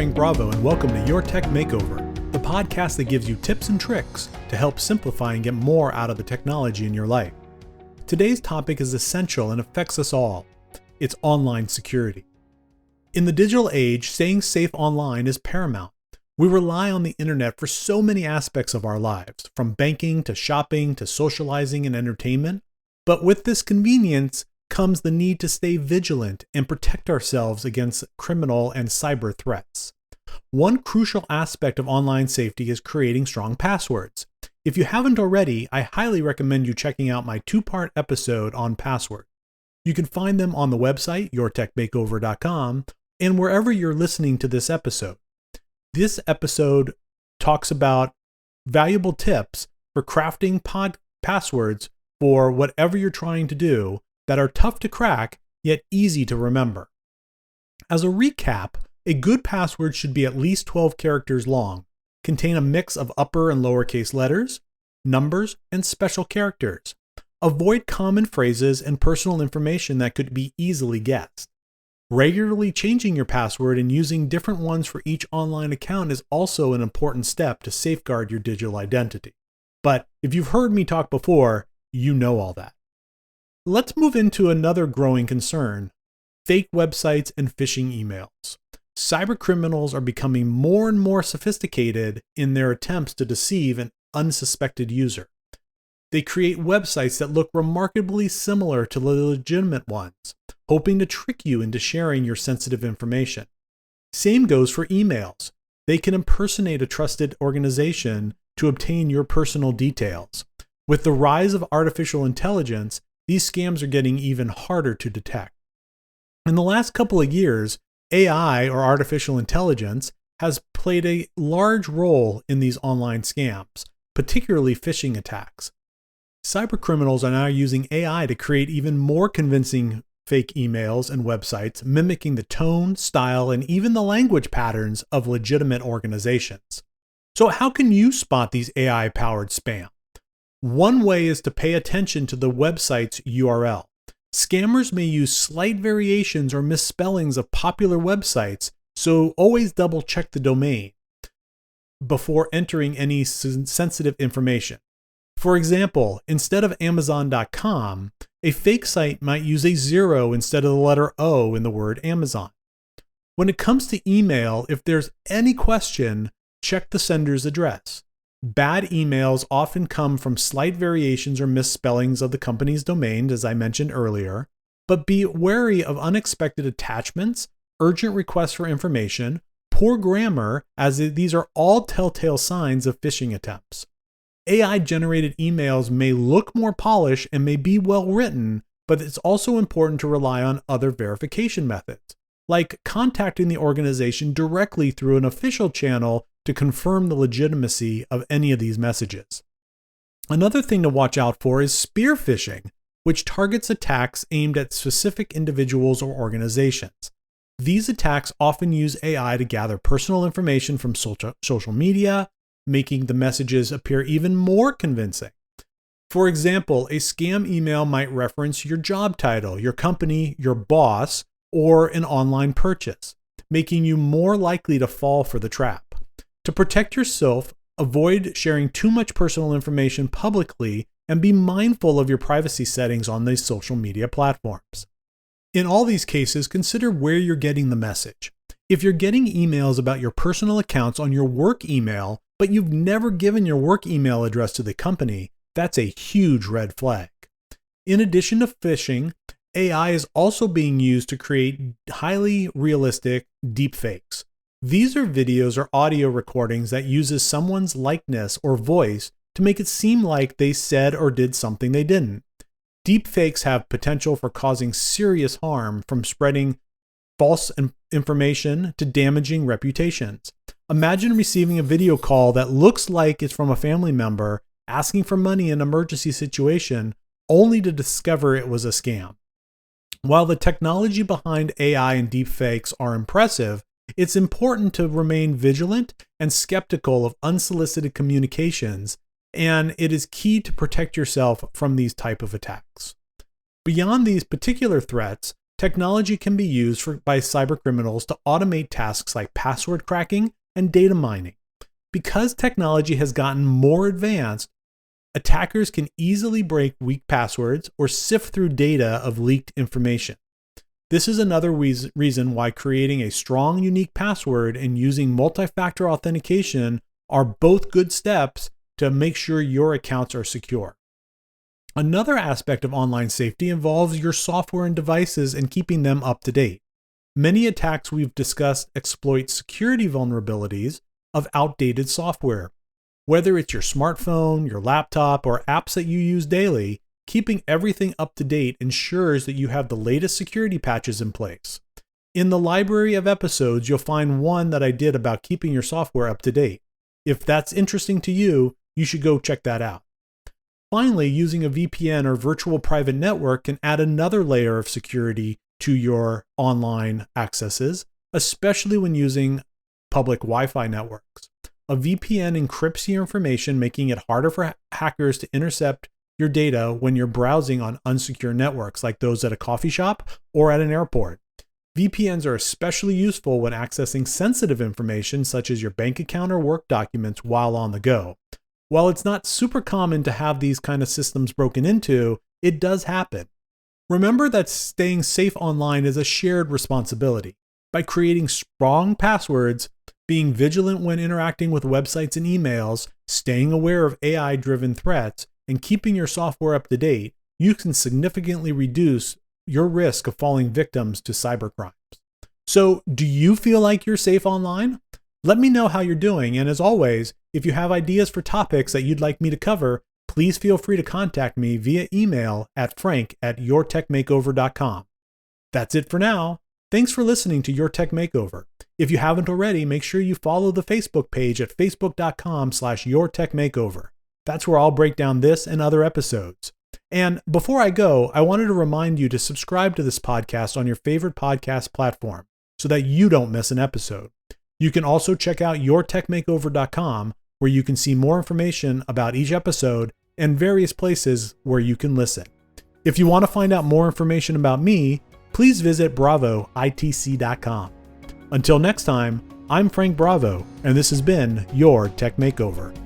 Frank Bravo, and welcome to Your Tech Makeover, the podcast that gives you tips and tricks to help simplify and get more out of the technology in your life. Today's topic is essential and affects us all. It's online security. In the digital age, staying safe online is paramount. We rely on the internet for so many aspects of our lives, from banking to shopping to socializing and entertainment. But with this convenience comes the need to stay vigilant and protect ourselves against criminal and cyber threats. One crucial aspect of online safety is creating strong passwords. If you haven't already, I highly recommend you checking out my 2-part episode on passwords. You can find them on the website, yourtechmakeover.com, and wherever you're listening to this episode. This episode talks about valuable tips for crafting passwords for whatever you're trying to do that are tough to crack, yet easy to remember. As a recap, a good password should be at least 12 characters long, contain a mix of upper and lowercase letters, numbers, and special characters. Avoid common phrases and personal information that could be easily guessed. Regularly changing your password and using different ones for each online account is also an important step to safeguard your digital identity. But if you've heard me talk before, you know all that. Let's move into another growing concern: fake websites and phishing emails. Cybercriminals are becoming more and more sophisticated in their attempts to deceive an unsuspected user. They create websites that look remarkably similar to the legitimate ones, hoping to trick you into sharing your sensitive information. Same goes for emails. They can impersonate a trusted organization to obtain your personal details. With the rise of artificial intelligence, these scams are getting even harder to detect. In the last couple of years, AI, or artificial intelligence, has played a large role in these online scams, particularly phishing attacks. Cybercriminals are now using AI to create even more convincing fake emails and websites, mimicking the tone, style, and even the language patterns of legitimate organizations. So how can you spot these AI-powered spam? One way is to pay attention to the website's URL. Scammers may use slight variations or misspellings of popular websites, so always double-check the domain before entering any sensitive information. For example, instead of Amazon.com, a fake site might use a 0 instead of the letter O in the word Amazon. When it comes to email, if there's any question, check the sender's address. Bad emails often come from slight variations or misspellings of the company's domain, as I mentioned earlier, but be wary of unexpected attachments, urgent requests for information, poor grammar, as these are all telltale signs of phishing attempts. AI-generated emails may look more polished and may be well written, but it's also important to rely on other verification methods, like contacting the organization directly through an official channel to confirm the legitimacy of any of these messages. Another thing to watch out for is spear phishing, which targets attacks aimed at specific individuals or organizations. These attacks often use AI to gather personal information from social media, making the messages appear even more convincing. For example, a scam email might reference your job title, your company, your boss, or an online purchase, making you more likely to fall for the trap. To protect yourself, avoid sharing too much personal information publicly and be mindful of your privacy settings on these social media platforms. In all these cases, consider where you're getting the message. If you're getting emails about your personal accounts on your work email, but you've never given your work email address to the company, that's a huge red flag. In addition to phishing, AI is also being used to create highly realistic deepfakes. These are videos or audio recordings that uses someone's likeness or voice to make it seem like they said or did something they didn't. Deepfakes have potential for causing serious harm, from spreading false information to damaging reputations. Imagine receiving a video call that looks like it's from a family member asking for money in an emergency situation, only to discover it was a scam. While the technology behind AI and deepfakes are impressive, it's important to remain vigilant and skeptical of unsolicited communications, and it is key to protect yourself from these type of attacks. Beyond these particular threats, technology can be used by cybercriminals to automate tasks like password cracking and data mining. Because technology has gotten more advanced, attackers can easily break weak passwords or sift through data of leaked information. This is another reason why creating a strong, unique password and using multi-factor authentication are both good steps to make sure your accounts are secure. Another aspect of online safety involves your software and devices and keeping them up to date. Many attacks we've discussed exploit security vulnerabilities of outdated software. Whether it's your smartphone, your laptop, or apps that you use daily, keeping everything up to date ensures that you have the latest security patches in place. In the library of episodes, you'll find one that I did about keeping your software up to date. If that's interesting to you, you should go check that out. Finally, using a VPN or virtual private network can add another layer of security to your online accesses, especially when using public Wi-Fi networks. A VPN encrypts your information, making it harder for hackers to intercept your data when you're browsing on unsecure networks like those at a coffee shop or at an airport. VPNs are especially useful when accessing sensitive information such as your bank account or work documents while on the go. While it's not super common to have these kind of systems broken into, it does happen. Remember that staying safe online is a shared responsibility. By creating strong passwords, being vigilant when interacting with websites and emails, staying aware of AI-driven threats, and keeping your software up to date, you can significantly reduce your risk of falling victims to cybercrimes. So, do you feel like you're safe online? Let me know how you're doing, and as always, if you have ideas for topics that you'd like me to cover, please feel free to contact me via email at frank@yourtechmakeover.com. That's it for now. Thanks for listening to Your Tech Makeover. If you haven't already, make sure you follow the Facebook page at facebook.com/yourtechmakeover. That's where I'll break down this and other episodes. And before I go, I wanted to remind you to subscribe to this podcast on your favorite podcast platform so that you don't miss an episode. You can also check out yourtechmakeover.com, where you can see more information about each episode and various places where you can listen. If you want to find out more information about me, please visit bravoitc.com. Until next time, I'm Frank Bravo, and this has been Your Tech Makeover.